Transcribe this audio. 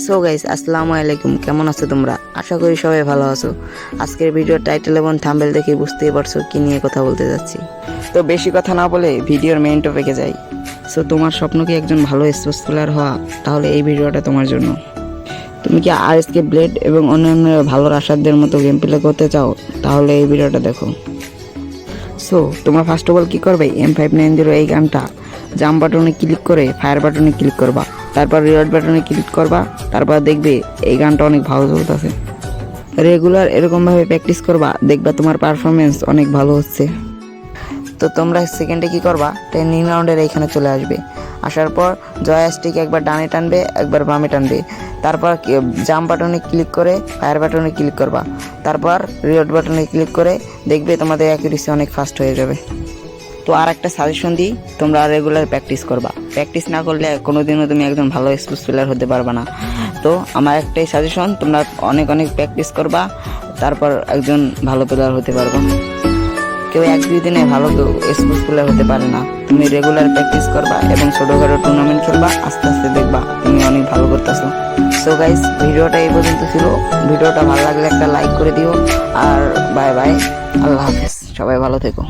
So guys, আসসালামু আলাইকুম। কেমন আছো তোমরা? আশা করি সবাই ভালো আছো। আজকের ভিডিওর টাইটেল এবং থাম্বনেল দেখে বুঝতেই পারছো কি নিয়ে কথা বলতে যাচ্ছি। তো বেশি কথা না বলে ভিডিওর মেইন টপিকে যাই। সো তোমার স্বপ্ন কি একজন ভালো স্পোর্টস প্লেয়ার হওয়া? তাহলে এই ভিডিওটা তোমার জন্য। তুমি কি আরএসকে ব্লেড এবং অন্যান্য ভালো রাশারদের মতো গেম প্লে করতে চাও? তাহলে এই ভিডিওটা দেখো। সো তোমরা ফার্স্ট অফ অল কী করবে, M590 এই গানটা জাম্প বাটনে ক্লিক করে ফায়ার বাটনে ক্লিক করবা, তারপর রিওয়ার্ড বাটনে ক্লিক করবা, তারপর দেখবে এই গানটা অনেক ভালো চলতেছে। রেগুলার এরকমভাবে প্র্যাকটিস করবা, দেখবা তোমার পারফরমেন্স অনেক ভালো হচ্ছে। তো তোমরা সেকেন্ডে কী করবা, ট্রেনিং রাউন্ডের এইখানে চলে আসবে। আসার পর জয়স্টিক একবার ডানে টানবে, একবার বামে টানবে, তারপর জাম্প বাটনে ক্লিক করে ফায়ার বাটনে ক্লিক করবা, তারপর রিওয়ার্ড বাটনে ক্লিক করে দেখবে তোমাদের অ্যাকুরেসি অনেক ফাস্ট হয়ে যাবে। তো আর একটা সাজেশন দিই, তোমরা রেগুলার প্র্যাকটিস করবা। প্র্যাকটিস না করলে কোনোদিনও তুমি একজন ভালো স্পোর্টস প্লেয়ার হতে পারবে না। তো আমার একটাই সাজেশন, তোমরা অনেক অনেক প্র্যাকটিস করবা, তারপর একজন ভালো প্লেয়ার হতে পারবা। কেউ এক দুই দিনে ভালো স্পোর্টস প্লেয়ার হতে পারে না। তুমি রেগুলার প্র্যাকটিস করবা এবং ছোটোখাটো টুর্নামেন্ট খেলবা, আস্তে আস্তে দেখবা তুমি অনেক ভালো করতেছো। সো গাইস, ভিডিওটা এই পর্যন্ত ছিল। ভিডিওটা ভালো লাগলে একটা লাইক করে দিও। আর বাই বাই, আল্লাহ হাফেজ, সবাই ভালো থেকো।